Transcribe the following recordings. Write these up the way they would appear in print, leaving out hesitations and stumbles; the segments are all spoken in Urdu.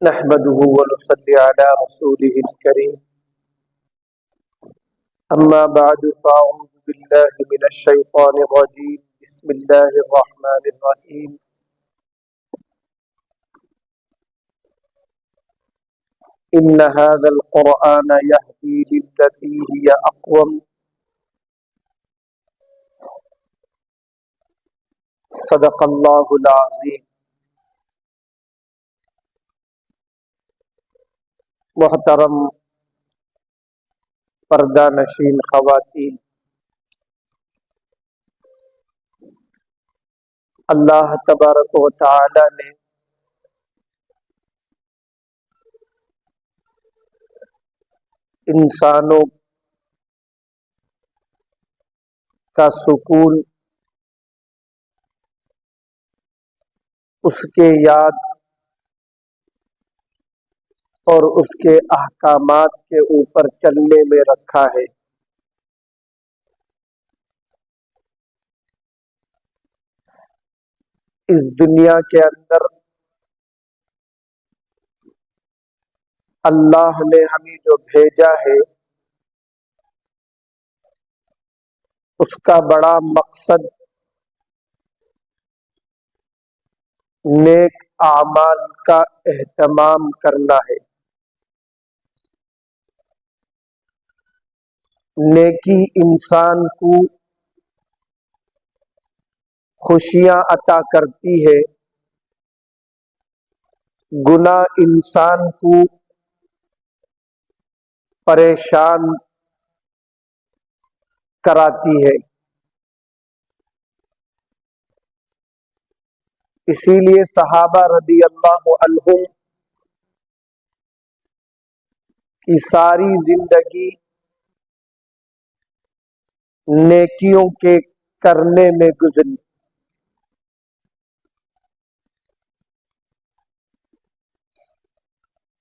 نحمده ونصلي على رسوله الكريم أما بعد فأعوذ بالله من الشيطان الرجيم بسم الله الرحمن الرحيم إن هذا القرآن يهدي للتي هي أقوم صدق الله العظيم. محترم پردہ نشین خواتین، اللہ تبارک و تعالی نے انسانوں کا سکون اس کے یاد اور اس کے احکامات کے اوپر چلنے میں رکھا ہے۔ اس دنیا کے اندر اللہ نے ہمیں جو بھیجا ہے اس کا بڑا مقصد نیک اعمال کا اہتمام کرنا ہے۔ نیکی انسان کو خوشیاں عطا کرتی ہے، گناہ انسان کو پریشان کراتی ہے۔ اسی لیے صحابہ رضی اللہ عنہم کی ساری زندگی نیکیوں کے کرنے میں گزری۔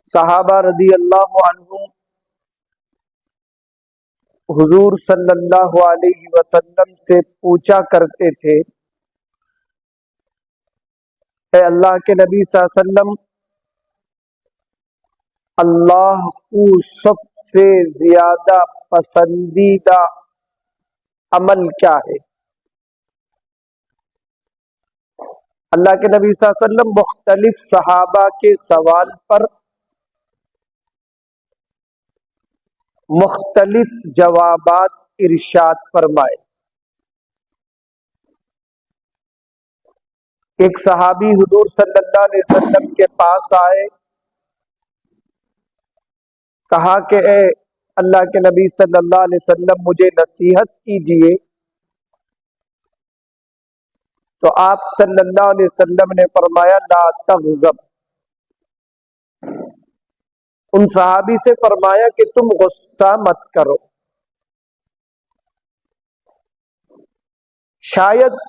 صحابہ رضی اللہ عنہم حضور صلی اللہ علیہ وسلم سے پوچھا کرتے تھے، اے اللہ کے نبی صلی اللہ علیہ وسلم، اللہ کو سب سے زیادہ پسندیدہ عمل کیا ہے؟ اللہ کے نبی صلی اللہ علیہ وسلم مختلف صحابہ کے سوال پر مختلف جوابات ارشاد فرمائے۔ ایک صحابی حضور صلی اللہ علیہ وسلم کے پاس آئے، کہا کہ اے اللہ کے نبی صلی اللہ علیہ وسلم، مجھے نصیحت کیجئے۔ تو آپ صلی اللہ علیہ وسلم نے فرمایا لا تغضب۔ ان صحابی سے فرمایا کہ تم غصہ مت کرو۔ شاید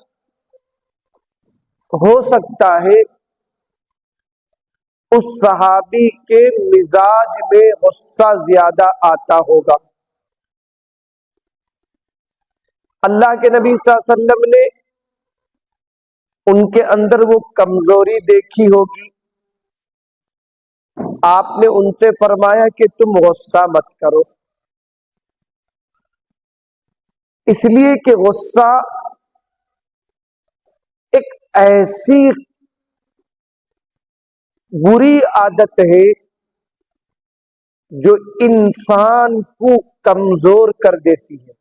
ہو سکتا ہے اس صحابی کے مزاج میں غصہ زیادہ آتا ہوگا۔ اللہ کے نبی صلی اللہ علیہ وسلم نے ان کے اندر وہ کمزوری دیکھی ہوگی، آپ نے ان سے فرمایا کہ تم غصہ مت کرو، اس لیے کہ غصہ ایک ایسی بری عادت ہے جو انسان کو کمزور کر دیتی ہے۔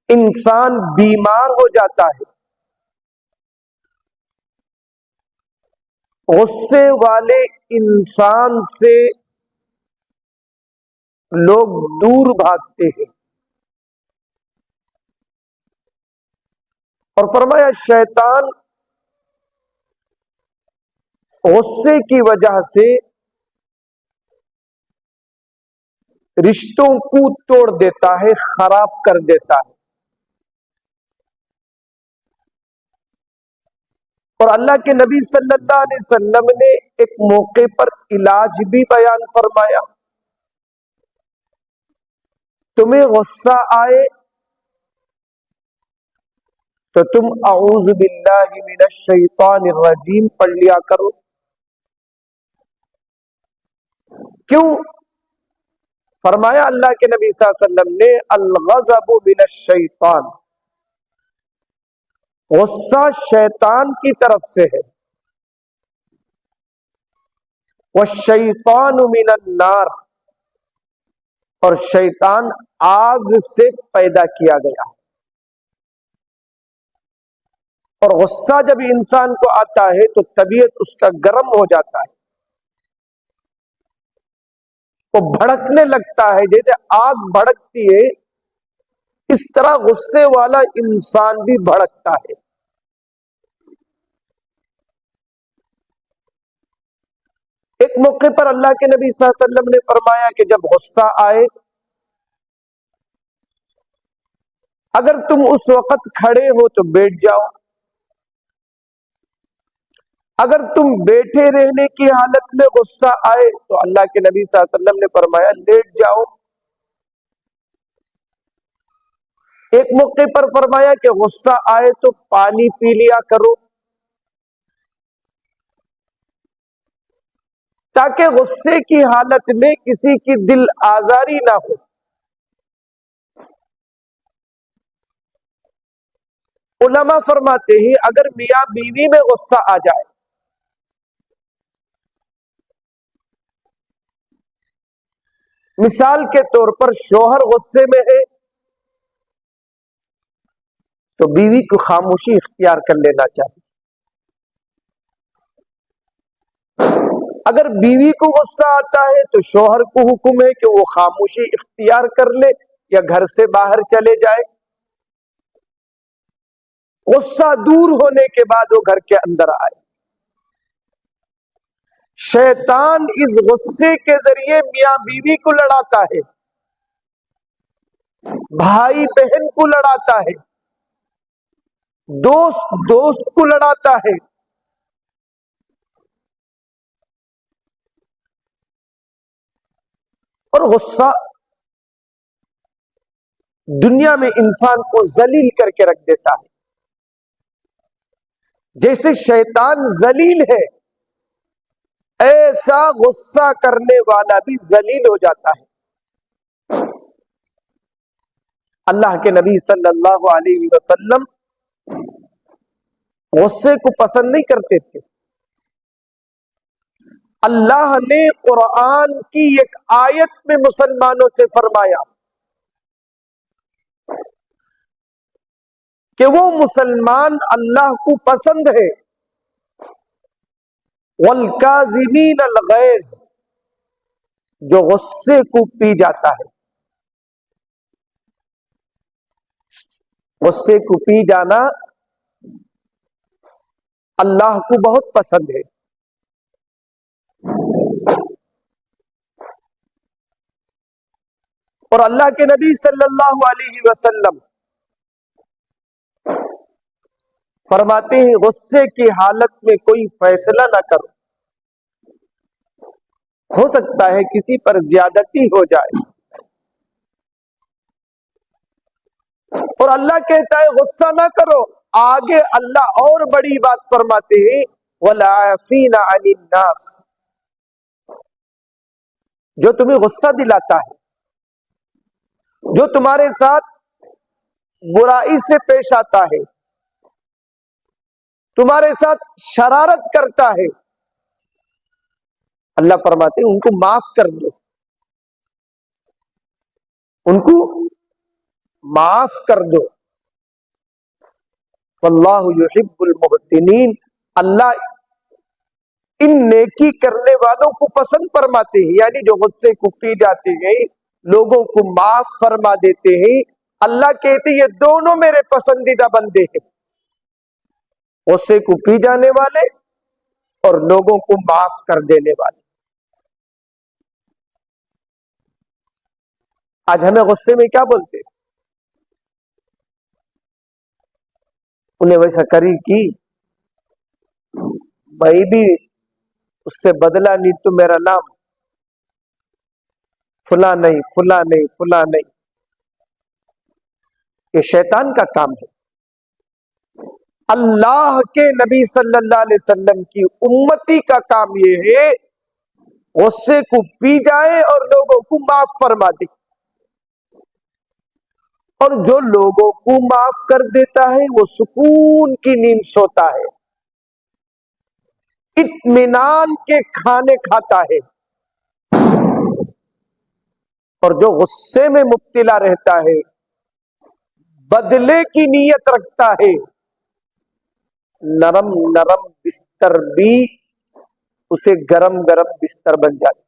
انسان بیمار ہو جاتا ہے۔ غصے والے انسان سے لوگ دور بھاگتے ہیں، اور فرمایا شیطان غصے کی وجہ سے رشتوں کو توڑ دیتا ہے، خراب کر دیتا ہے۔ اور اللہ کے نبی صلی اللہ علیہ وسلم نے ایک موقع پر علاج بھی بیان فرمایا۔ تمہیں غصہ آئے تو تم اعوذ باللہ من الشیطان الرجیم پڑھ لیا کرو. کیوں؟ فرمایا اللہ کے نبی صلی اللہ علیہ وسلم نے الغضب من الشیطان، غصہ شیطان کی طرف سے ہے. والشیطان من النار، اور شیطان آگ سے پیدا کیا گیا. اور غصہ جب انسان کو آتا ہے تو طبیعت اس کا گرم ہو جاتا ہے، وہ بھڑکنے لگتا ہے. جیسے آگ بھڑکتی ہے اس طرح غصے والا انسان بھی بھڑکتا ہے. ایک موقع پر اللہ کے نبی صلی اللہ علیہ وسلم نے فرمایا کہ جب غصہ آئے، اگر تم اس وقت کھڑے ہو تو بیٹھ جاؤ، اگر تم بیٹھے رہنے کی حالت میں غصہ آئے تو اللہ کے نبی صلی اللہ علیہ وسلم نے فرمایا لیٹ جاؤ. ایک موقع پر فرمایا کہ غصہ آئے تو پانی پی لیا کرو، تاکہ غصے کی حالت میں کسی کی دل آزاری نہ ہو. علماء فرماتے ہیں اگر میاں بیوی میں غصہ آ جائے، مثال کے طور پر شوہر غصے میں ہے تو بیوی کو خاموشی اختیار کر لینا چاہیے. اگر بیوی کو غصہ آتا ہے تو شوہر کو حکم ہے کہ وہ خاموشی اختیار کر لے یا گھر سے باہر چلے جائے. غصہ دور ہونے کے بعد وہ گھر کے اندر آئے. شیطان اس غصے کے ذریعے میاں بیوی کو لڑاتا ہے، بھائی بہن کو لڑاتا ہے، دوست دوست کو لڑاتا ہے. اور غصہ دنیا میں انسان کو ذلیل کر کے رکھ دیتا ہے. جیسے شیطان ذلیل ہے، ایسا غصہ کرنے والا بھی ذلیل ہو جاتا ہے. اللہ کے نبی صلی اللہ علیہ وسلم غصے کو پسند نہیں کرتے تھے. اللہ نے قرآن کی ایک آیت میں مسلمانوں سے فرمایا کہ وہ مسلمان اللہ کو پسند ہے. والکاظمین الغیظ، جو غصے کو پی جاتا ہے. غصے کو پی جانا اللہ کو بہت پسند ہے. اور اللہ کے نبی صلی اللہ علیہ وسلم فرماتے ہیں غصے کی حالت میں کوئی فیصلہ نہ کرو، ہو سکتا ہے کسی پر زیادتی ہو جائے. اور اللہ کہتا ہے غصہ نہ کرو. آگے اللہ اور بڑی بات فرماتے ہیں وَالْعَافِينَ عَنِ النَّاسِ، جو تمہیں غصہ دلاتا ہے، جو تمہارے ساتھ برائی سے پیش آتا ہے، تمہارے ساتھ شرارت کرتا ہے، اللہ فرماتے ہیں ان کو معاف کر دو، ان کو معاف کر دو. واللہ یحب المحسنین، اللہ ان نیکی کرنے والوں کو پسند فرماتے ہیں. یعنی جو غصے کو پی جاتے ہیں، لوگوں کو معاف فرما دیتے ہیں. اللہ کہتے ہیں یہ دونوں میرے پسندیدہ بندے ہیں، غصے کو پی جانے والے اور لوگوں کو معاف کر دینے والے. آج ہمیں غصے میں کیا بولتے؟ انہیں ویسا کری کی، میں بھی اس سے بدلہ نہیں تو میرا نام فلاں نہیں فلاں نہیں فلاں نہیں. یہ شیطان کا کام ہے. اللہ کے نبی صلی اللہ علیہ وسلم کی امتی کا کام یہ ہے غصے کو پی جائے اور لوگوں کو معاف فرما دے، اور جو لوگوں کو معاف کر دیتا ہے وہ سکون کی نیند سوتا ہے، اطمینان کے کھانے کھاتا ہے، اور جو غصے میں مبتلا رہتا ہے، بدلے کی نیت رکھتا ہے، نرم نرم بستر بھی اسے گرم گرم بستر بن جاتی،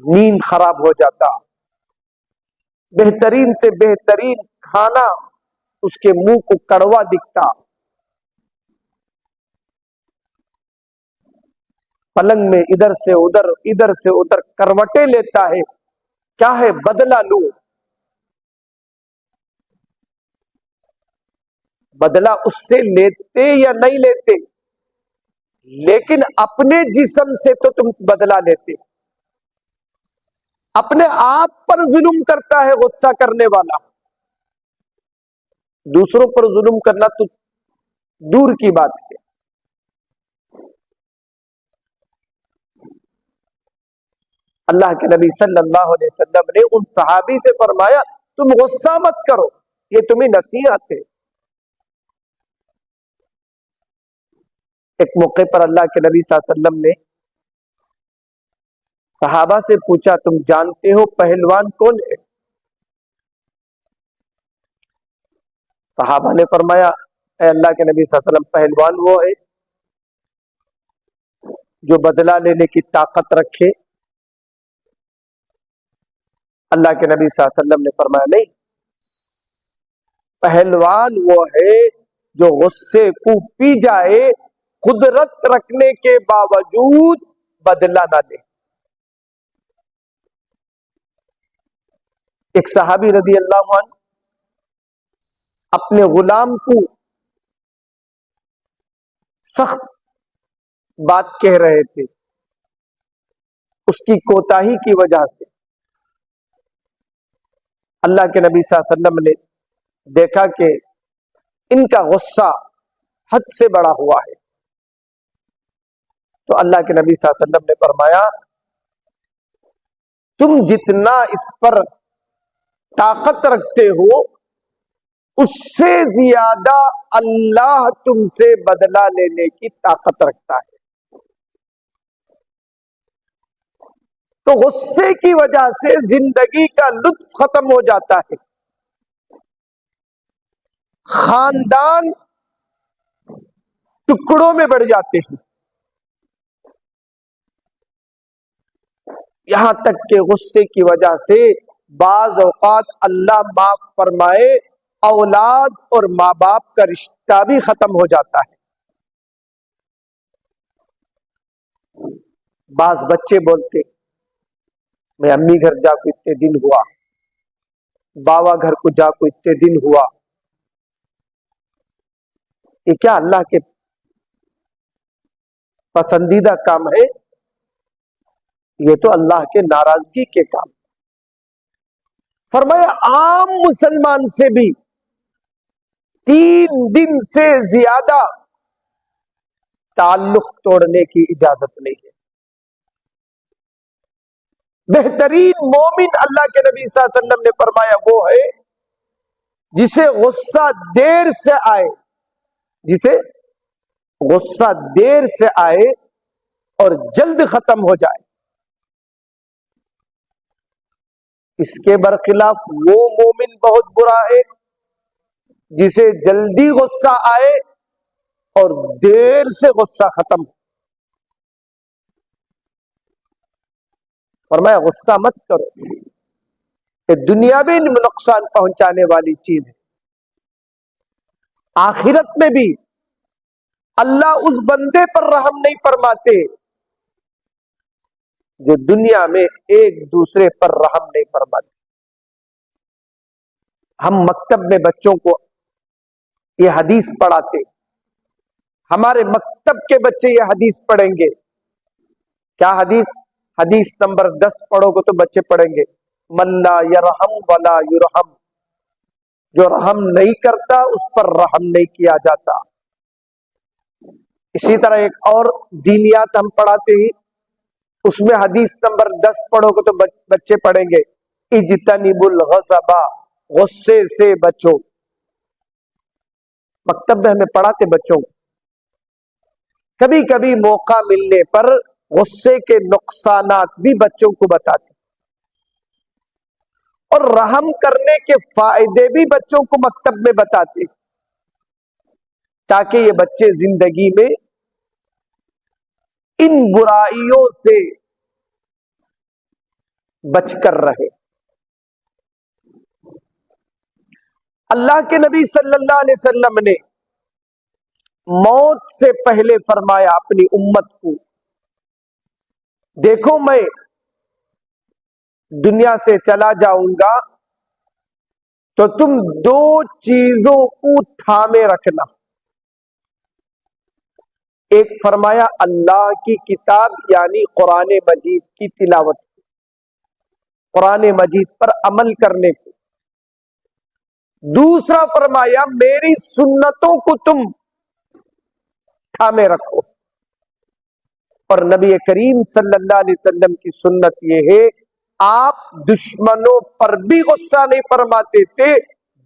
نیند خراب ہو جاتا، بہترین سے بہترین کھانا اس کے منہ کو کڑوا دکھتا، پلنگ میں ادھر سے ادھر کروٹیں لیتا ہے، کیا ہے بدلہ لوں، بدلہ اس سے لیتے یا نہیں لیتے، لیکن اپنے جسم سے تو تم بدلہ لیتے، اپنے آپ پر ظلم کرتا ہے غصہ کرنے والا، دوسروں پر ظلم کرنا تو دور کی بات ہے۔ اللہ کے نبی صلی اللہ علیہ وسلم نے ان صحابی سے فرمایا تم غصہ مت کرو، یہ تمہیں نصیحت ہے۔ ایک موقع پر اللہ کے نبی صلی اللہ علیہ وسلم نے صحابہ سے پوچھا تم جانتے ہو پہلوان کون ہے؟ صحابہ نے فرمایا اے اللہ کے نبی صلی اللہ علیہ وسلم پہلوان وہ ہے جو بدلہ لینے کی طاقت رکھے۔ اللہ کے نبی صلی اللہ علیہ وسلم نے فرمایا نہیں، پہلوان وہ ہے جو غصے کو پی جائے قدرت رکھنے کے باوجود بدلہ نہ لے۔ ایک صحابی رضی اللہ عنہ اپنے غلام کو سخت بات کہہ رہے تھے اس کی کوتاہی کی وجہ سے۔ اللہ کے نبی صلی اللہ علیہ وسلم نے دیکھا کہ ان کا غصہ حد سے بڑا ہوا ہے، تو اللہ کے نبی صلی اللہ علیہ وسلم نے فرمایا تم جتنا اس پر طاقت رکھتے ہو اس سے زیادہ اللہ تم سے بدلہ لینے کی طاقت رکھتا ہے۔ تو غصے کی وجہ سے زندگی کا لطف ختم ہو جاتا ہے، خاندان ٹکڑوں میں بڑھ جاتے ہیں، یہاں تک کہ غصے کی وجہ سے بعض اوقات اللہ معاف فرمائے اولاد اور ماں باپ کا رشتہ بھی ختم ہو جاتا ہے۔ بعض بچے بولتے میں امی گھر جا کو اتنے دن ہوا، باوا گھر کو جا کو اتنے دن ہوا، یہ کیا اللہ کے پسندیدہ کام ہے؟ یہ تو اللہ کے ناراضگی کے کام۔ فرمایا عام مسلمان سے بھی 3 دن سے زیادہ تعلق توڑنے کی اجازت نہیں ہے۔ بہترین مومن اللہ کے نبی صلی اللہ علیہ وسلم نے فرمایا وہ ہے جسے غصہ دیر سے آئے، جسے غصہ دیر سے آئے اور جلد ختم ہو جائے۔ اس کے برخلاف وہ مومن بہت برا ہے جسے جلدی غصہ آئے اور دیر سے غصہ ختم ہو۔ فرمایا غصہ مت کرو، یہ دنیا میں نقصان پہنچانے والی چیز ہے، آخرت میں بھی اللہ اس بندے پر رحم نہیں فرماتے جو دنیا میں ایک دوسرے پر رحم نہیں فرماتے۔ ہم مکتب میں بچوں کو یہ حدیث پڑھاتے، ہمارے مکتب کے بچے یہ حدیث پڑھیں گے۔ کیا حدیث؟ حدیث نمبر 10 پڑھو گے تو بچے پڑھیں گے من لا یرحم ولا یرحم، جو رحم نہیں کرتا اس پر رحم نہیں کیا جاتا۔ اسی طرح ایک اور دینیات ہم پڑھاتے ہیں، اس میں حدیث نمبر 10 پڑھو گے تو بچے پڑھیں گے اجتنب الغضب، غصے سے بچو۔ مکتب میں ہمیں پڑھاتے بچوں کو، کبھی کبھی موقع ملنے پر غصے کے نقصانات بھی بچوں کو بتاتے اور رحم کرنے کے فائدے بھی بچوں کو مکتب میں بتاتے، تاکہ یہ بچے زندگی میں ان برائیوں سے بچ کر رہے۔ اللہ کے نبی صلی اللہ علیہ وسلم نے موت سے پہلے فرمایا اپنی امت کو، دیکھو میں دنیا سے چلا جاؤں گا تو تم دو چیزوں کو تھامے رکھنا۔ ایک فرمایا اللہ کی کتاب یعنی قرآن مجید کی تلاوت، قرآن مجید پر عمل کرنے کو۔ دوسرا فرمایا میری سنتوں کو تم تھامے رکھو۔ اور نبی کریم صلی اللہ علیہ وسلم کی سنت یہ ہے، آپ دشمنوں پر بھی غصہ نہیں فرماتے تھے،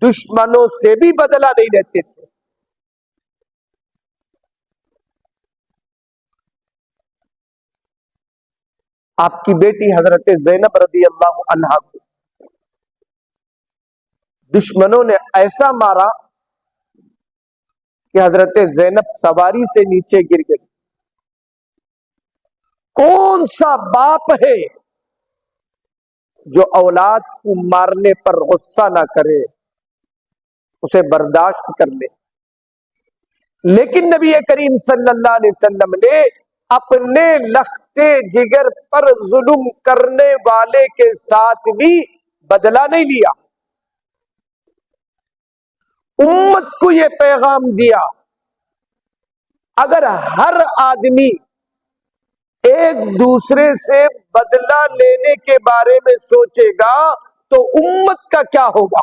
دشمنوں سے بھی بدلہ نہیں لیتے تھے۔ آپ کی بیٹی حضرت زینب رضی اللہ عنہا کو دشمنوں نے ایسا مارا کہ حضرت زینب سواری سے نیچے گر گئی۔ کون سا باپ ہے جو اولاد کو مارنے پر غصہ نہ کرے، اسے برداشت کر لے؟ لیکن نبی کریم صلی اللہ علیہ وسلم نے اپنے لختے جگر پر ظلم کرنے والے کے ساتھ بھی بدلہ نہیں لیا۔ امت کو یہ پیغام دیا، اگر ہر آدمی ایک دوسرے سے بدلہ لینے کے بارے میں سوچے گا تو امت کا کیا ہوگا؟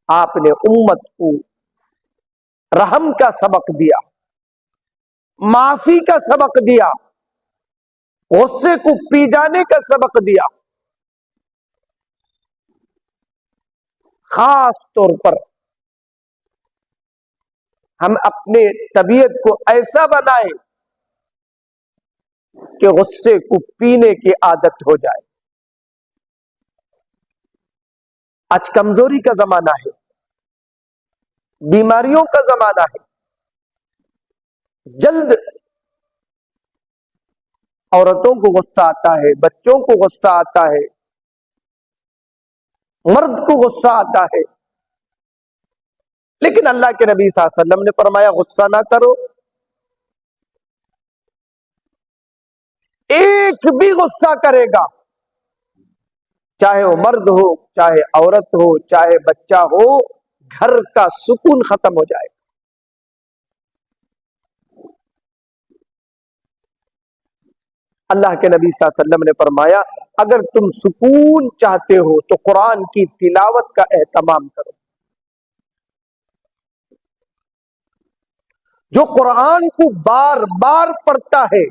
آپ نے امت کو رحم کا سبق دیا، معافی کا سبق دیا، غصے کو پی جانے کا سبق دیا۔ خاص طور پر ہم اپنے طبیعت کو ایسا بنائیں کہ غصے کو پینے کی عادت ہو جائے۔ آج کمزوری کا زمانہ ہے، بیماریوں کا زمانہ ہے، جلد عورتوں کو غصہ آتا ہے، بچوں کو غصہ آتا ہے، مرد کو غصہ آتا ہے۔ لیکن اللہ کے نبی صلی اللہ علیہ وسلم نے فرمایا غصہ نہ کرو۔ ایک بھی غصہ کرے گا، چاہے وہ مرد ہو، چاہے عورت ہو، چاہے بچہ ہو، گھر کا سکون ختم ہو جائے گا۔ اللہ کے نبی صلی اللہ علیہ وسلم نے فرمایا اگر تم سکون چاہتے ہو تو قرآن کی تلاوت کا اہتمام کرو۔ جو قرآن کو بار بار پڑھتا ہے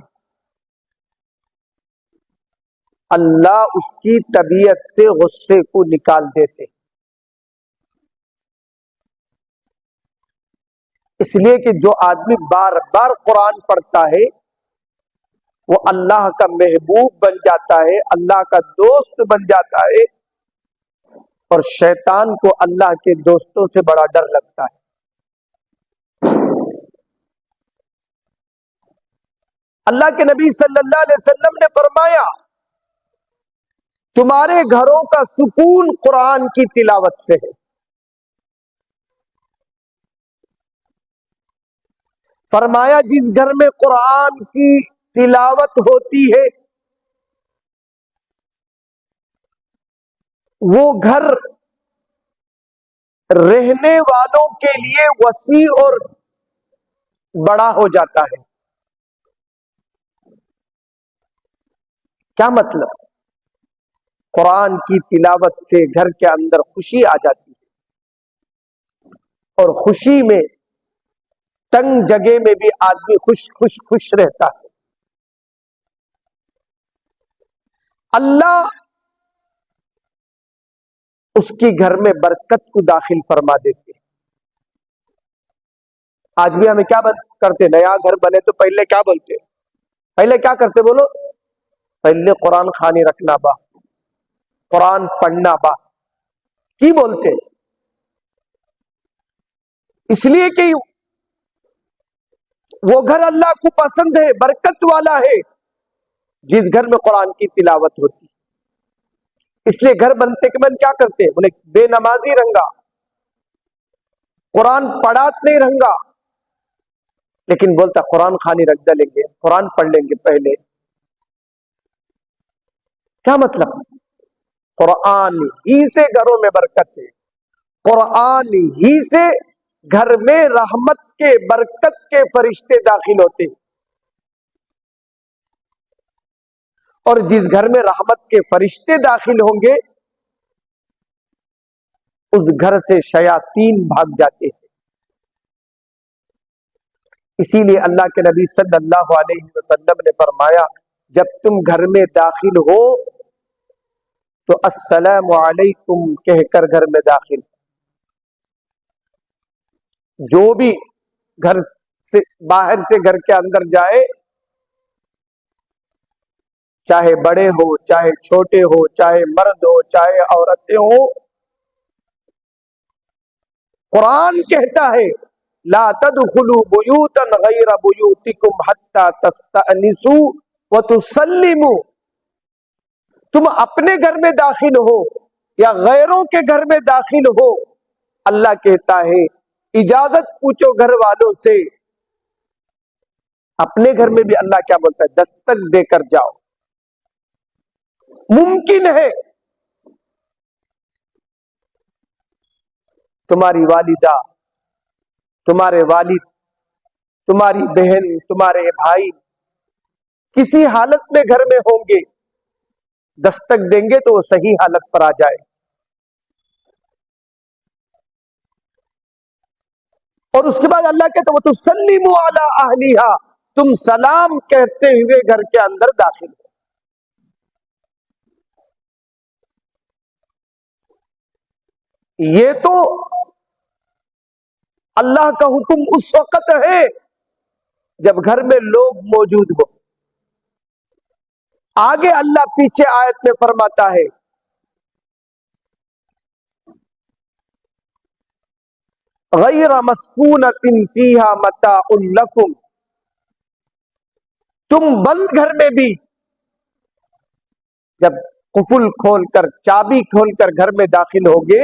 اللہ اس کی طبیعت سے غصے کو نکال دیتے۔ اس لیے کہ جو آدمی بار بار قرآن پڑھتا ہے وہ اللہ کا محبوب بن جاتا ہے، اللہ کا دوست بن جاتا ہے، اور شیطان کو اللہ کے دوستوں سے بڑا ڈر لگتا ہے۔ اللہ کے نبی صلی اللہ علیہ وسلم نے فرمایا تمہارے گھروں کا سکون قرآن کی تلاوت سے ہے۔ فرمایا جس گھر میں قرآن کی تلاوت ہوتی ہے وہ گھر رہنے والوں کے لیے وسیع اور بڑا ہو جاتا ہے۔ کیا مطلب؟ قرآن کی تلاوت سے گھر کے اندر خوشی آ جاتی ہے، اور خوشی میں تنگ جگہ میں بھی آدمی خوش رہتا ہے۔ اللہ اس کی گھر میں برکت کو داخل فرما دیتے ہیں۔ آج بھی ہمیں کیا کرتے، نیا گھر بنے تو پہلے کیا بولتے، پہلے کیا کرتے بولو، پہلے قرآن خوانی رکھنا با، قرآن پڑھنا با، کی بولتے؟ اس لیے کہ وہ گھر اللہ کو پسند ہے، برکت والا ہے، جس گھر میں قرآن کی تلاوت ہوتی۔ اس لیے گھر بنتے کے بعد کیا کرتے ہیں، انہیں بے نمازی رنگا، قرآن پڑھات نہیں رنگا، لیکن بولتا قرآن خوانی رکھ ڈالیں گے، قرآن پڑھ لیں گے پہلے۔ کیا مطلب؟ قرآن ہی سے گھروں میں برکت ہے، قرآن ہی سے گھر میں رحمت کے، برکت کے فرشتے داخل ہوتے ہیں، اور جس گھر میں رحمت کے فرشتے داخل ہوں گے اس گھر سے شیاطین بھاگ جاتے ہیں۔ اسی لیے اللہ کے نبی صلی اللہ علیہ وسلم نے فرمایا، جب تم گھر میں داخل ہو تو السلام علیکم کہہ کر گھر میں داخل۔ جو بھی گھر سے باہر سے گھر کے اندر جائے، چاہے بڑے ہو چاہے چھوٹے ہو، چاہے مرد ہو چاہے عورتیں ہو، قرآن کہتا ہے لا تدخلوا بیوتا غیر بیوتکم حتی تستأنسوا وتسلموا۔ تم اپنے گھر میں داخل ہو یا غیروں کے گھر میں داخل ہو، اللہ کہتا ہے اجازت پوچھو گھر والوں سے۔ اپنے گھر میں بھی اللہ کیا بولتا ہے، دستک دے کر جاؤ۔ ممکن ہے تمہاری والدہ، تمہارے والد، تمہاری بہن، تمہارے بھائی کسی حالت میں گھر میں ہوں گے، دستک دیں گے تو وہ صحیح حالت پر آ جائے، اور اس کے بعد اللہ کہتا ہے وَتُسَلِّمُوا عَلَىٰ أَهْلِهَا، تم سلام کہتے ہوئے گھر کے اندر داخل ہو۔ یہ تو اللہ کا حکم اس وقت ہے جب گھر میں لوگ موجود ہو۔ آگے اللہ پیچھے آیت میں فرماتا ہے غیر مسکونۃ فیہا متاع لکم، تم بند گھر میں بھی جب قفل کھول کر، چابی کھول کر گھر میں داخل ہوگے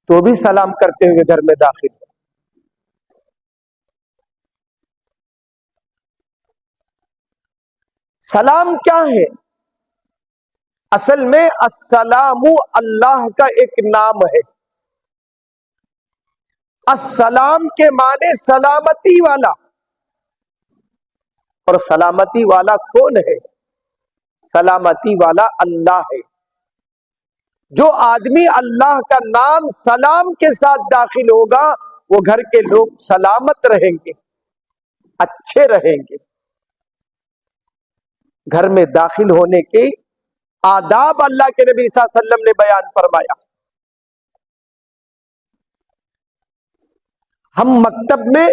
تو بھی سلام کرتے ہوئے گھر میں داخل ہو۔ سلام کیا ہے؟ اصل میں السلام اللہ کا ایک نام ہے۔ السلام کے معنی سلامتی والا، اور سلامتی والا کون ہے؟ سلامتی والا اللہ ہے۔ جو آدمی اللہ کا نام سلام کے ساتھ داخل ہوگا وہ گھر کے لوگ سلامت رہیں گے، اچھے رہیں گے۔ گھر میں داخل ہونے کے آداب اللہ کے نبی صلی اللہ علیہ وسلم نے بیان فرمایا۔ ہم مکتب میں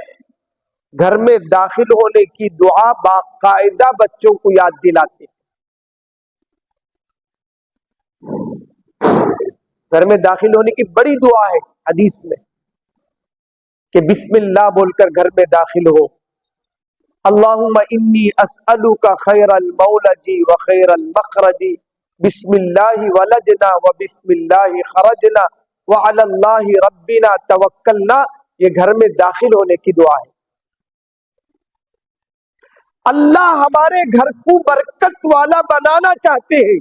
گھر میں داخل ہونے کی دعا باقاعدہ بچوں کو یاد دلاتے ہیں۔ گھر میں داخل ہونے کی بڑی دعا ہے حدیث میں کہ بسم اللہ بول کر گھر میں داخل ہو۔ اللہم انی اسألک خیر المولج و خیر المخرج، بسم اللہ ولجنا و بسم اللہ خرجنا وعلی اللہ ربنا توکلنا، یہ گھر میں داخل ہونے کی دعا ہے۔ اللہ ہمارے گھر کو برکت والا بنانا چاہتے ہیں،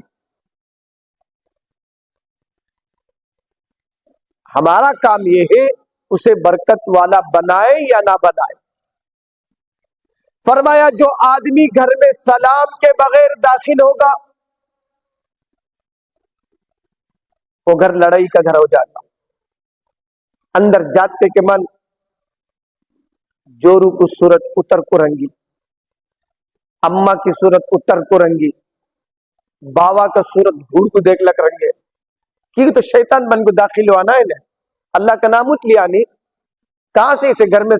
ہمارا کام یہ ہے اسے برکت والا بنائے یا نہ بنائے۔ فرمایا جو آدمی گھر میں سلام کے بغیر داخل ہوگا وہ گھر لڑائی کا گھر ہو جاتا. اندر جاتے کے من جورو کی صورت اتر کو رنگی, اما کی صورت اتر کو رنگی, باوا کا صورت بھور کو دیکھ لک رنگے, کیونکہ تو شیطان من کو داخل ہوانا ہے نا, اللہ کا نام ات لیا نہیں, کہاں سے اسے گھر میں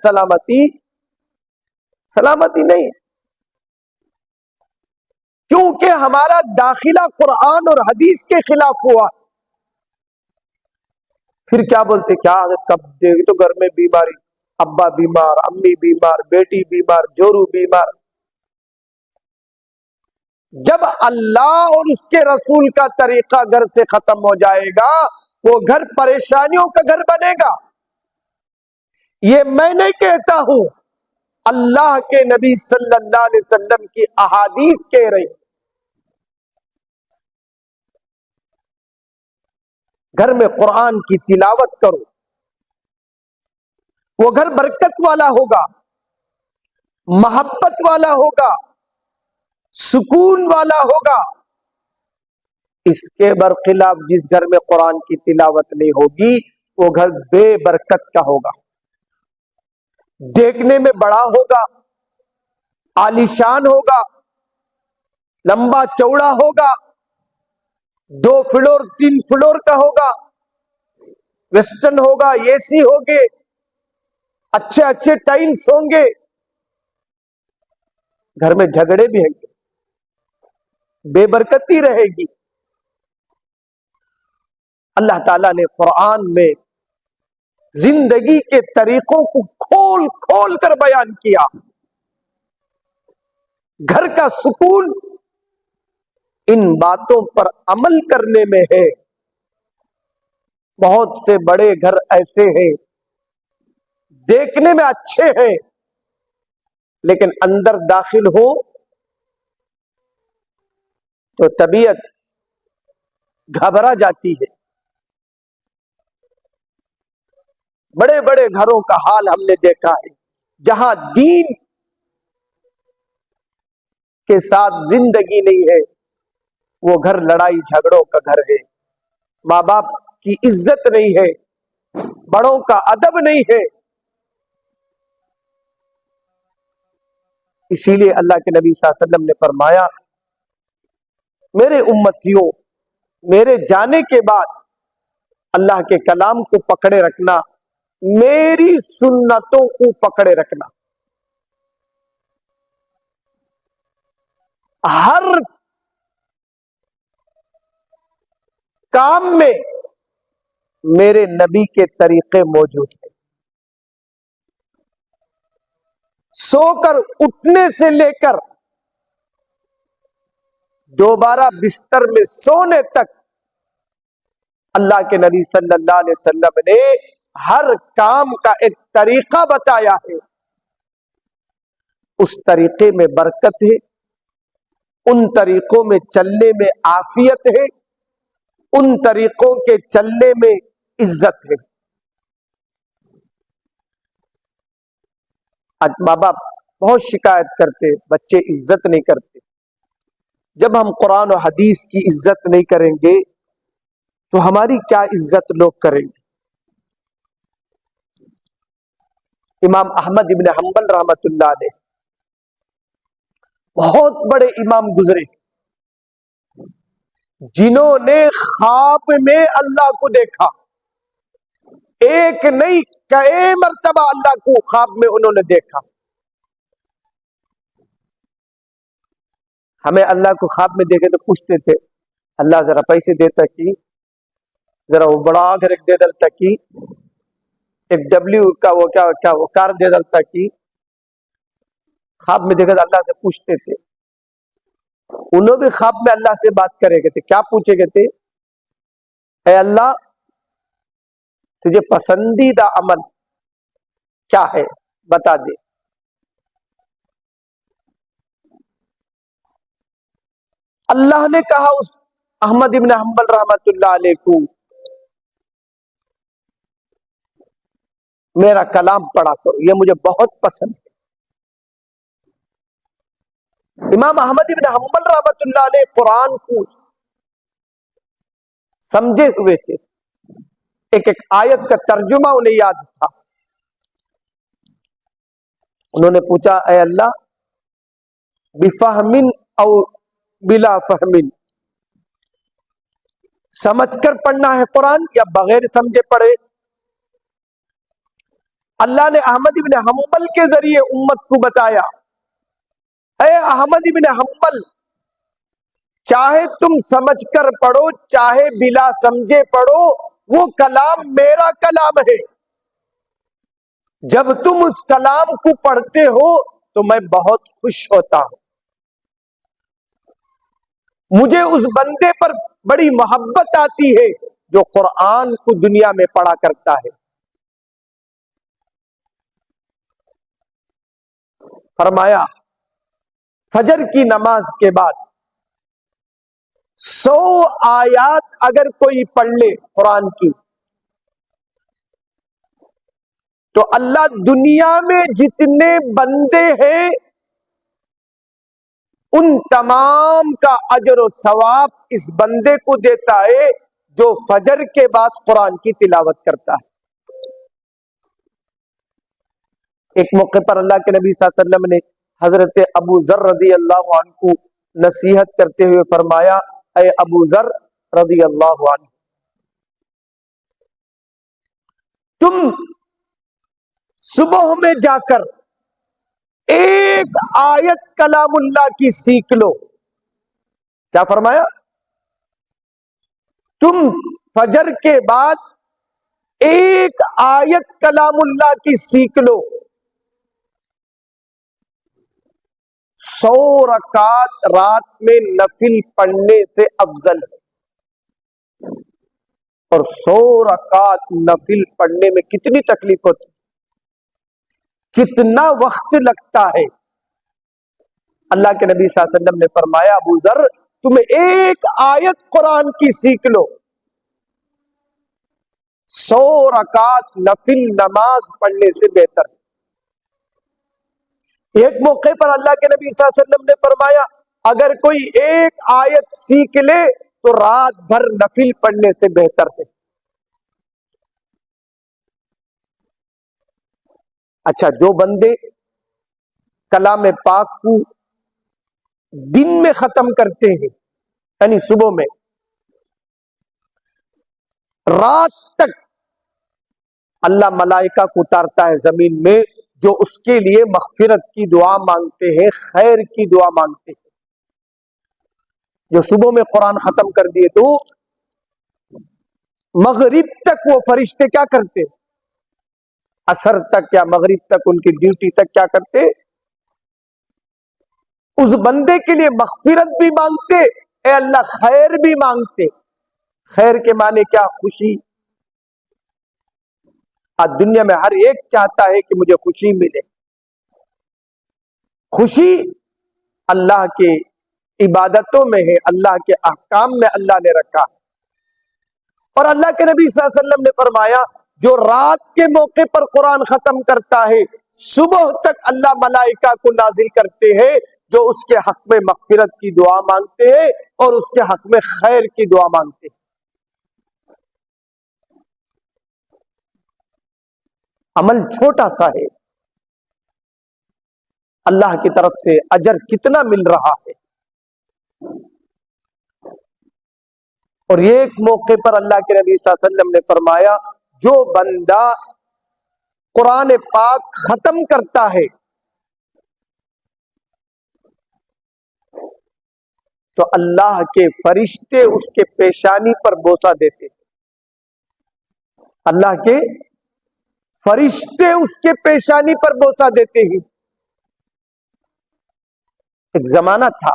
سلامتی نہیں, کیونکہ ہمارا داخلہ قرآن اور حدیث کے خلاف ہوا. پھر کیا بولتے, کیا کب دیکھ تو گھر میں بیماری, ابا بیمار, امی بیمار, بیٹی بیمار, جورو بیمار. جب اللہ اور اس کے رسول کا طریقہ گھر سے ختم ہو جائے گا وہ گھر پریشانیوں کا گھر بنے گا. یہ میں نہیں کہتا ہوں, اللہ کے نبی صلی اللہ علیہ وسلم کی احادیث کہہ رہی. گھر میں قرآن کی تلاوت کرو, وہ گھر برکت والا ہوگا, محبت والا ہوگا, سکون والا ہوگا. اس کے برخلاف جس گھر میں قرآن کی تلاوت نہیں ہوگی وہ گھر بے برکت کا ہوگا, دیکھنے میں بڑا ہوگا, عالیشان ہوگا, لمبا چوڑا ہوگا, 2 فلور 3 فلور کا ہوگا, ویسٹرن ہوگا, اے سی ہوگے, اچھے اچھے ٹائلس ہوں گے. گھر میں جھگڑے بھی ہیں گے, بے برکتی رہے گی. اللہ تعالیٰ نے قرآن میں زندگی کے طریقوں کو کھول کھول کر بیان کیا. گھر کا سکون ان باتوں پر عمل کرنے میں ہے. بہت سے بڑے گھر ایسے ہیں دیکھنے میں اچھے ہیں لیکن اندر داخل ہو تو طبیعت گھبرا جاتی ہے. بڑے بڑے گھروں کا حال ہم نے دیکھا ہے جہاں دین کے ساتھ زندگی نہیں ہے وہ گھر لڑائی جھگڑوں کا گھر ہے. ماں باپ کی عزت نہیں ہے, بڑوں کا ادب نہیں ہے. اسی لیے اللہ کے نبی صلی اللہ علیہ وسلم نے فرمایا میرے امتیوں میرے جانے کے بعد اللہ کے کلام کو پکڑے رکھنا, میری سنتوں کو پکڑے رکھنا. ہر کام میں میرے نبی کے طریقے موجود ہیں. سو کر اٹھنے سے لے کر دوبارہ بستر میں سونے تک اللہ کے نبی صلی اللہ علیہ وسلم نے ہر کام کا ایک طریقہ بتایا ہے. اس طریقے میں برکت ہے, ان طریقوں میں چلنے میں عافیت ہے, ان طریقوں کے چلنے میں عزت ہے. آج ماں باپ بہت شکایت کرتے بچے عزت نہیں کرتے. جب ہم قرآن و حدیث کی عزت نہیں کریں گے تو ہماری کیا عزت لوگ کریں گے. امام احمد ابن حنبل رحمت اللہ علیہ بہت بڑے امام گزرے جنہوں نے خواب میں اللہ کو دیکھا. ایک نہیں کئی مرتبہ اللہ کو خواب میں انہوں نے دیکھا. ہمیں اللہ کو خواب میں دیکھے تو پوچھتے تھے اللہ ذرا پیسے دیتا کی, ذرا وہ بڑا گھر ایک دے ڈلتا کی, ایک ڈبلیو کا وہ کیا وہ کار دے ڈلتا کی. خواب میں دیکھا تو اللہ سے پوچھتے تھے. انہوں بھی خواب میں اللہ سے بات کرے گئے تھے. کیا پوچھے گئے تھے, اے اللہ تجھے پسندیدہ عمل کیا ہے بتا دے. اللہ نے کہا اس احمد ابن حنبل رحمت اللہ علیہ کو میرا کلام پڑھا کرو, یہ مجھے بہت پسند ہے. امام احمد ابن حنبل رحمۃ اللہ علیہ قرآن کو سمجھے ہوئے تھے، ایک ایک آیت کا ترجمہ انہیں یاد تھا۔ انہوں نے پوچھا اے اللہ بفہم او بلا فہم، سمجھ کر پڑھنا ہے قرآن یا بغیر سمجھے پڑھے؟ اللہ نے احمد ابن حنبل کے ذریعے امت کو بتایا، اے احمد ابن حنبل، چاہے تم سمجھ کر پڑھو چاہے بلا سمجھے پڑھو، وہ کلام میرا کلام ہے۔ جب تم اس کلام کو پڑھتے ہو تو میں بہت خوش ہوتا ہوں، مجھے اس بندے پر بڑی محبت آتی ہے جو قرآن کو دنیا میں پڑھا کرتا ہے۔ فرمایا فجر کی نماز کے بعد 100 آیات اگر کوئی پڑھ لے قرآن کی تو اللہ دنیا میں جتنے بندے ہیں ان تمام کا اجر و ثواب اس بندے کو دیتا ہے جو فجر کے بعد قرآن کی تلاوت کرتا ہے۔ ایک موقع پر اللہ کے نبی صلی اللہ علیہ وسلم نے حضرت ابو ذر رضی اللہ عنہ کو نصیحت کرتے ہوئے فرمایا، اے ابو ذر رضی اللہ عنہ، تم صبح میں جا کر ایک آیت کلام اللہ کی سیکھ لو۔ کیا فرمایا؟ تم فجر کے بعد ایک آیت کلام اللہ کی سیکھ لو، 100 رکعت رات میں نفل پڑھنے سے افضل ہے۔ اور 100 رکعت نفل پڑھنے میں کتنی تکلیف ہوتی، کتنا وقت لگتا ہے۔ اللہ کے نبی صلی اللہ علیہ وسلم نے فرمایا ابو ذر تم ایک آیت قرآن کی سیکھ لو، 100 رکعت نفل نماز پڑھنے سے بہتر ہے۔ ایک موقع پر اللہ کے نبی صلی اللہ علیہ وسلم نے فرمایا اگر کوئی ایک آیت سیکھ لے تو رات بھر نفل پڑھنے سے بہتر ہے۔ اچھا، جو بندے کلام پاک کو دن میں ختم کرتے ہیں، یعنی صبح میں، رات تک اللہ ملائکہ کو اتارتا ہے زمین میں، جو اس کے لیے مغفرت کی دعا مانگتے ہیں، خیر کی دعا مانگتے ہیں۔ جو صبح میں قرآن ختم کر دیے تو مغرب تک وہ فرشتے کیا کرتے؟ عصر تک یا مغرب تک ان کی ڈیوٹی تک کیا کرتے؟ اس بندے کے لیے مغفرت بھی مانگتے، اے اللہ خیر بھی مانگتے۔ خیر کے معنی کیا؟ خوشی۔ آج دنیا میں ہر ایک چاہتا ہے کہ مجھے خوشی ملے۔ خوشی اللہ کے عبادتوں میں ہے، اللہ کے احکام میں اللہ نے رکھا۔ اور اللہ کے نبی صلی اللہ علیہ وسلم نے فرمایا جو رات کے موقع پر قرآن ختم کرتا ہے صبح تک اللہ ملائکہ کو نازل کرتے ہیں جو اس کے حق میں مغفرت کی دعا مانگتے ہیں اور اس کے حق میں خیر کی دعا مانگتے ہیں۔ عمل چھوٹا سا ہے، اللہ کی طرف سے اجر کتنا مل رہا ہے۔ اور ایک موقع پر اللہ کے نبی صلی اللہ علیہ وسلم نے فرمایا جو بندہ قرآن پاک ختم کرتا ہے تو اللہ کے فرشتے اس کے پیشانی پر بوسہ دیتے ہیں۔ اللہ کے فرشتے اس کے پیشانی پر بوسہ دیتے ہیں۔ ایک زمانہ تھا،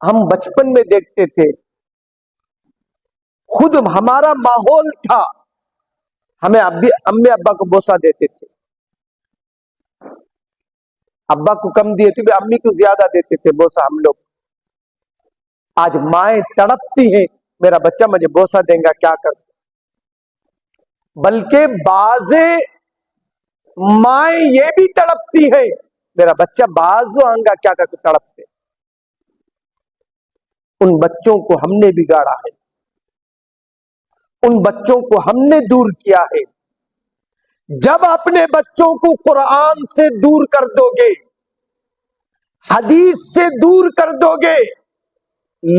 ہم بچپن میں دیکھتے تھے، خود ہمارا ماحول تھا، ہمیں امی ابا کو بوسہ دیتے تھے، ابا کو کم دیے تھے، امی کو زیادہ دیتے تھے بوسہ ہم لوگ۔ آج مائیں تڑپتی ہیں میرا بچہ مجھے بوسہ دیں گا، کیا کروں؟ بلکہ بعض مائیں یہ بھی تڑپتی ہیں میرا بچہ بازو آنگا کیا کر کے تڑپتے. ان بچوں کو ہم نے بگاڑا ہے, ان بچوں کو ہم نے دور کیا ہے. جب اپنے بچوں کو قرآن سے دور کر دو گے, حدیث سے دور کر دو گے,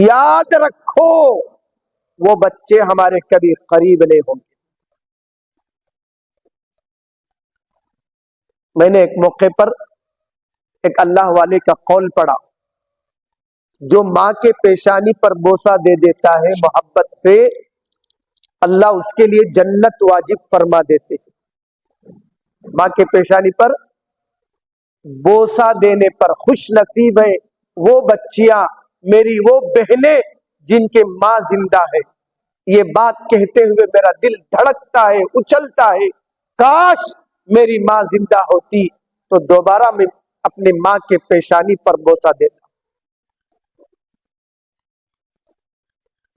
یاد رکھو وہ بچے ہمارے کبھی قریب نہیں ہوں گے. میں نے ایک موقع پر ایک اللہ والے کا قول پڑھا, جو ماں کے پیشانی پر بوسہ دے دیتا ہے محبت سے, اللہ اس کے لیے جنت واجب فرما دیتے ہیں. ماں کے پیشانی پر بوسہ دینے پر خوش نصیب ہے وہ بچیاں, میری وہ بہنیں جن کے ماں زندہ ہے. یہ بات کہتے ہوئے میرا دل دھڑکتا ہے, اچلتا ہے, کاش میری ماں زندہ ہوتی تو دوبارہ میں اپنی ماں کے پیشانی پر بوسہ دیتا.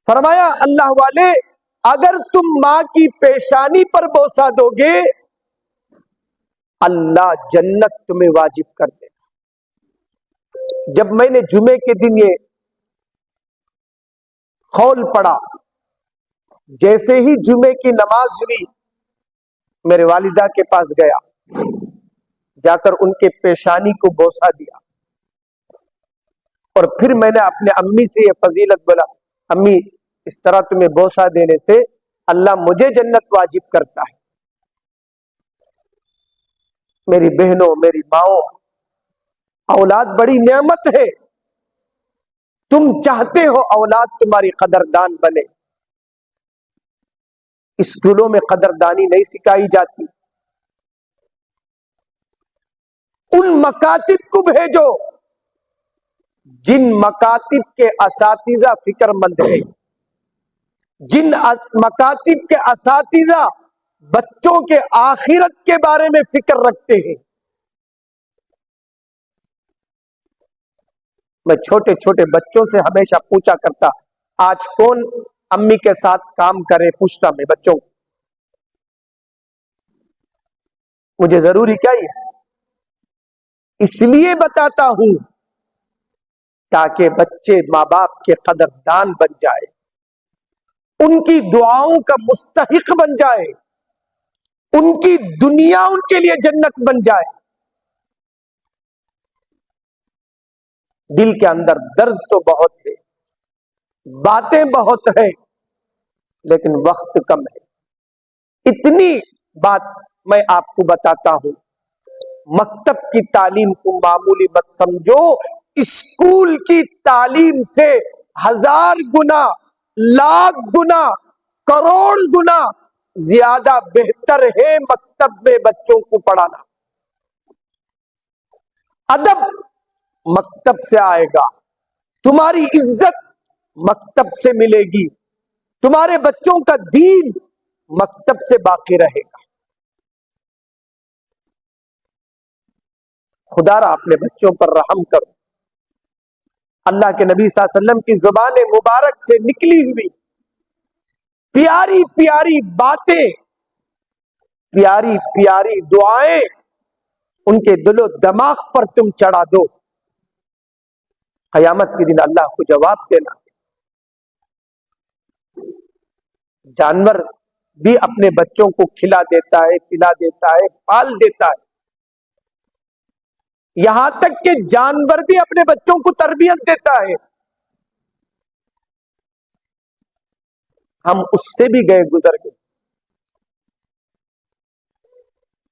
فرمایا اللہ والے, اگر تم ماں کی پیشانی پر بوسہ دو گے, اللہ جنت تمہیں واجب کر دے. جب میں نے جمعے کے دن یہ قول پڑھا, جیسے ہی جمعے کی نماز ہوئی میرے والدہ کے پاس گیا, جا کر ان کے پیشانی کو بوسہ دیا, اور پھر میں نے اپنے امی سے یہ فضیلت بولا, امی اس طرح تمہیں بوسہ دینے سے اللہ مجھے جنت واجب کرتا ہے. میری بہنوں, میری ماؤں, اولاد بڑی نعمت ہے. تم چاہتے ہو اولاد تمہاری قدردان بنے. اسکولوں میں قدردانی نہیں سکھائی جاتی. ان مکاتب کو بھیجو جن مکاتب کے اساتذہ فکر مند ہیں, جن مکاتب کے اساتذہ بچوں کے آخرت کے بارے میں فکر رکھتے ہیں. میں چھوٹے چھوٹے بچوں سے ہمیشہ پوچھا کرتا, آج کون امی کے ساتھ کام کرے, پوچھتا میں بچوں کو. مجھے ضروری کیا ہے, اس لیے بتاتا ہوں تاکہ بچے ماں باپ کے قدردان بن جائے, ان کی دعاؤں کا مستحق بن جائے, ان کی دنیا ان کے لیے جنت بن جائے. دل کے اندر درد تو بہت ہے, باتیں بہت ہیں, لیکن وقت کم ہے. اتنی بات میں آپ کو بتاتا ہوں, مکتب کی تعلیم کو معمولی مت سمجھو. اسکول کی تعلیم سے 1000 گنا, لاکھ گنا, کروڑ گنا زیادہ بہتر ہے مکتب میں بچوں کو پڑھانا. ادب مکتب سے آئے گا, تمہاری عزت مکتب سے ملے گی, تمہارے بچوں کا دین مکتب سے باقی رہے گا. خدا را اپنے بچوں پر رحم کرو. اللہ کے نبی صلی اللہ علیہ وسلم کی زبان مبارک سے نکلی ہوئی پیاری پیاری باتیں, پیاری پیاری دعائیں ان کے دل و دماغ پر تم چڑھا دو, قیامت کے دن اللہ کو جواب دینا. جانور بھی اپنے بچوں کو کھلا دیتا ہے, پلا دیتا ہے, پال دیتا ہے. یہاں تک کہ جانور بھی اپنے بچوں کو تربیت دیتا ہے. ہم اس سے بھی گئے گزر گئے.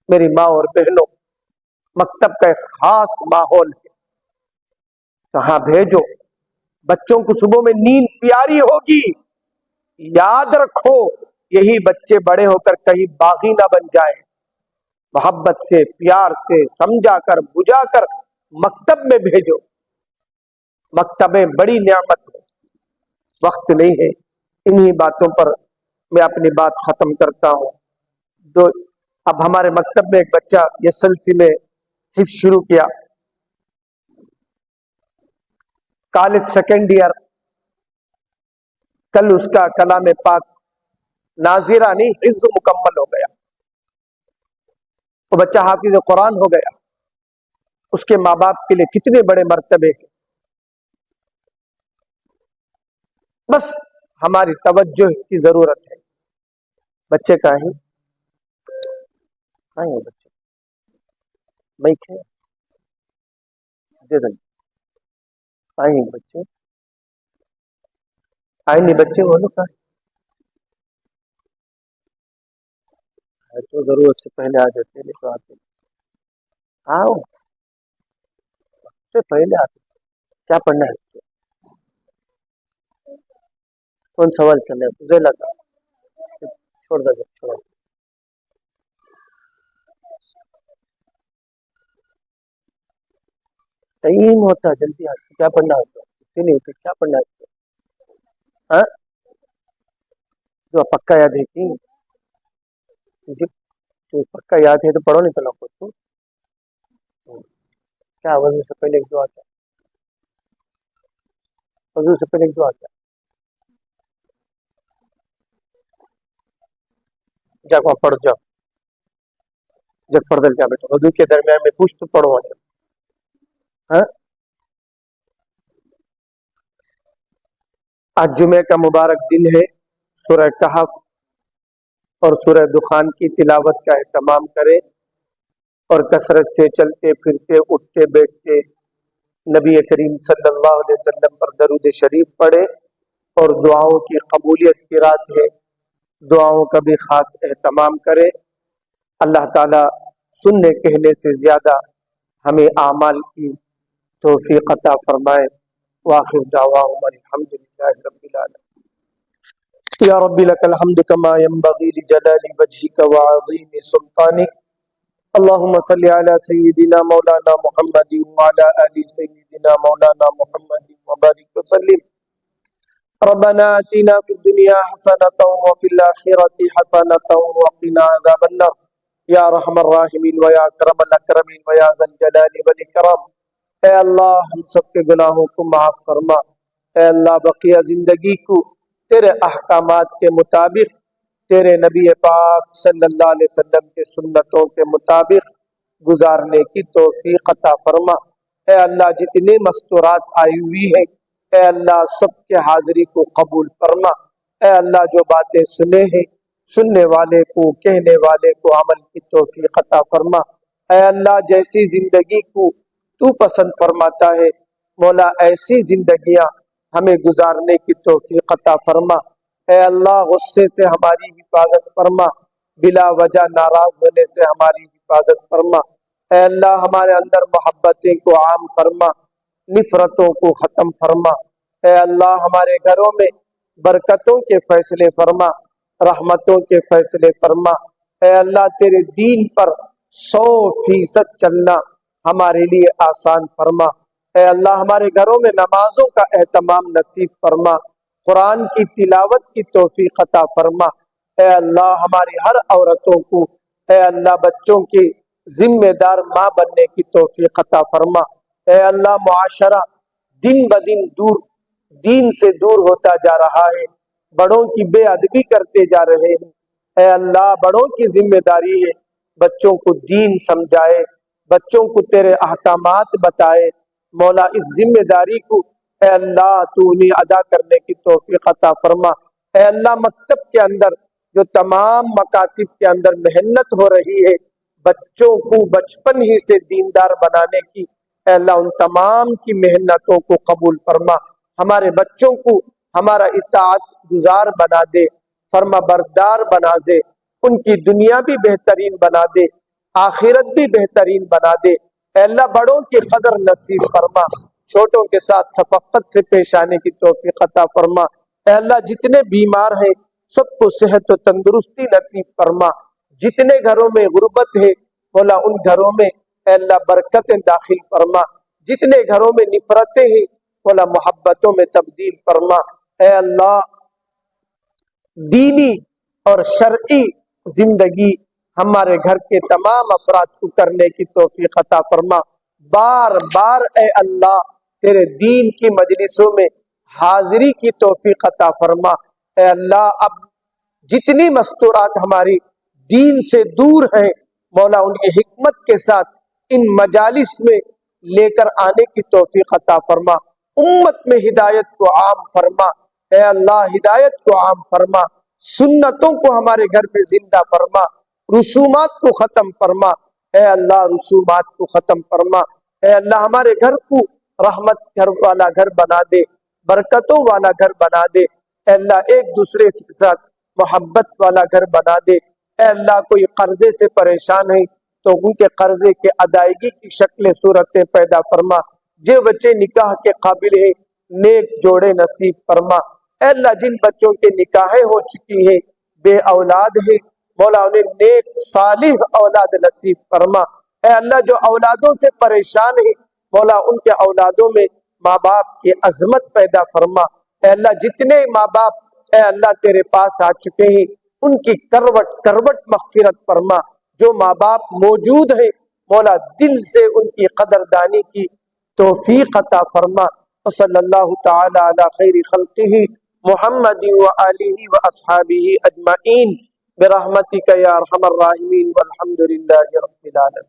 میری ماں اور بہنوں, مکتب کا ایک خاص ماحول ہے, کہاں بھیجو بچوں کو. صبح میں نیند پیاری ہوگی, یاد رکھو یہی بچے بڑے ہو کر کہیں باغی نہ بن جائے. محبت سے, پیار سے, سمجھا کر, بجھا کر مکتب میں بھیجو. مکتبیں بڑی نعمت ہے. وقت نہیں ہے, انہی باتوں پر میں اپنی بات ختم کرتا ہوں. اب ہمارے مکتب میں ایک بچہ یہ سلسلے میں حفظ شروع کیا, کالج سیکنڈ ایئر, کل اس کا کلام پاک ناظرانی حفظ مکمل ہو گیا. وہ بچہ حافظ قرآن ہو گیا. اس کے ماں باپ کے لیے کتنے بڑے مرتبے ہیں. بس ہماری توجہ کی ضرورت ہے. بچے کہاں ہیں؟ بچے مائک ہے دے دیں. آئیں بچے، آئیں نہیں بچے، وہ لوگ کہاں ہے؟ تو ضرورت سے پہلے آ جاتے ہیں تو آتے. آؤ سے پہلے آتے. کیا پڑھنا ہے؟ کون سوال چل رہا ہے؟ مجھے لگا چھوڑ دو چھوڑ. ٹائم ہوتا ہے جلدی آتے. کیا پڑھنا ہوتا ہے؟ نہیں ہوتے. کیا پڑھنا ہے؟ ہاں جو پکا یاد ہے کہ جو پکا یاد ہے تو پڑھو، نہیں تو نہ پڑھو. کیا وضو سے پہلے ایک دعا کیا؟ وضو سے پہلے ایک دعا کیا؟ جا کو پڑھ جاؤ. جب پڑھ دل کیا بیٹھا وضو کے درمیان میں پوچھ تو پڑھو. ہاں آج جمعے کا مبارک دن ہے. سورہ کہف اور سورہ دخان کی تلاوت کا اہتمام کرے اور کثرت سے چلتے پھرتے اٹھتے بیٹھتے نبی کریم صلی اللہ علیہ وسلم پر درود شریف پڑھے. اور دعاؤں کی قبولیت کی رات ہے، دعاؤں کا بھی خاص اہتمام کرے. اللہ تعالی سننے کہنے سے زیادہ ہمیں اعمال کی توفیق عطا فرمائے. واخر دعواہم الحمدللہ رب العالمین. یا رب لک الحمد کما ينبغي لجلال وجهك وعظیم سلطانک. اللهم صل على سيدنا مولانا محمد وعلى آل سيدنا مولانا محمد وبارك وسلم. ربنا آتنا في الدنيا حسنة وفي الآخرة حسنة وقنا عذاب النار. یا رحم الراحمین ویا اکرم الاکرمین ویا ذا الجلال والاکرام. اے اللہ ہم سب کے گناہوں کو معاف فرما. اے اللہ بقیہ زندگی کو تیرے احکامات کے مطابق، تیرے نبی پاک صلی اللہ علیہ وسلم کے سنتوں کے مطابق گزارنے کی توفیق عطا فرما. اے اللہ جتنے مستورات آئی ہوئی ہیں اے اللہ سب کے حاضری کو قبول فرما. اے اللہ جو باتیں سنے ہیں سننے والے کو، کہنے والے کو عمل کی توفیق عطا فرما. اے اللہ جیسی زندگی کو تو پسند فرماتا ہے مولا ایسی زندگیاں ہمیں گزارنے کی توفیق عطا فرما. اے اللہ غصے سے ہماری حفاظت فرما، بلا وجہ ناراض ہونے سے ہماری حفاظت فرما. اے اللہ ہمارے اندر محبتیں کو عام فرما، نفرتوں کو ختم فرما. اے اللہ ہمارے گھروں میں برکتوں کے فیصلے فرما، رحمتوں کے فیصلے فرما. اے اللہ تیرے دین پر 100% چلنا ہمارے لیے آسان فرما. اے اللہ ہمارے گھروں میں نمازوں کا اہتمام نصیب فرما، قرآن کی تلاوت کی توفیق عطا فرما. اے اللہ ہماری ہر عورتوں کو اے اللہ بچوں کی ذمہ دار ماں بننے کی توفیق عطا فرما. اے اللہ معاشرہ دن بدن دین سے دور ہوتا جا رہا ہے، بڑوں کی بے ادبی کرتے جا رہے ہیں. اے اللہ بڑوں کی ذمہ داری ہے بچوں کو دین سمجھائے، بچوں کو تیرے احکامات بتائے. مولا اس ذمہ داری کو اے اللہ تو انہیں ادا کرنے کی توفیق عطا فرما. اے اللہ مکتب کے اندر جو تمام مکاتب کے اندر محنت ہو رہی ہے بچوں کو بچپن ہی سے دیندار بنانے کی، اے اللہ ان تمام کی محنتوں کو قبول فرما. ہمارے بچوں کو ہمارا اطاعت گزار بنا دے، فرما بردار بنا دے، ان کی دنیا بھی بہترین بنا دے، آخرت بھی بہترین بنا دے. اے اللہ بڑوں کی قدر نصیب فرما، چھوٹوں کے ساتھ شفقت سے پیش آنے کی توفیق عطا فرما. اے اللہ جتنے بیمار ہیں سب کو صحت و تندرستی نصیب فرما. جتنے گھروں میں غربت ہے مولا ان گھروں میں اے اللہ برکتیں داخل فرما. جتنے گھروں میں نفرتیں ہیں مولا محبتوں میں تبدیل فرما. اے اللہ دینی اور شرعی زندگی ہمارے گھر کے تمام افراد کو کرنے کی توفیق عطا فرما. بار بار اے اللہ تیرے دین کی مجلسوں میں حاضری کی توفیق عطا فرما. اے اللہ اب جتنی مستورات ہماری دین سے دور ہیں مولا ان کی حکمت کے ساتھ ان مجالس میں لے کر آنے کی توفیق عطا فرما، امت میں ہدایت کو عام فرما، اے اللہ ہدایت کو عام فرما، سنتوں کو ہمارے گھر میں زندہ فرما، رسومات کو ختم فرما، اے اللہ رسومات کو ختم فرما، اے اللہ ہمارے گھر کو رحمت گھر والا گھر بنا دے، برکتوں والا گھر بنا دے، اے اللہ ایک دوسرے کے ساتھ محبت والا گھر بنا دے، اے اللہ کوئی قرضے سے پریشان ہے تو ان کے قرضے کے ادائیگی کی شکل صورتیں پیدا فرما، جو بچے نکاح کے قابل ہیں نیک جوڑے نصیب فرما، اے اللہ جن بچوں کے نکاحیں ہو چکی ہیں بے اولاد ہیں مولا انہیں نیک صالح اولاد نصیب فرما، اے اللہ جو اولادوں سے پریشان ہیں مولا ان کے اولادوں میں ماں باپ کی عظمت پیدا فرما، اے اللہ جتنے ماں باپ اے اللہ تیرے پاس آ چکے ہیں ان کی کروٹ کروٹ مغفرت فرما، جو ماں باپ موجود ہیں مولا دل سے ان کی قدردانی کی توفیق عطا فرما، وصلی اللہ تعالی علی خیر خلقہ محمد وآلہ واصحابہ اجمعین برحمتک یا ارحم الراحمین والحمد للہ رب العالمین۔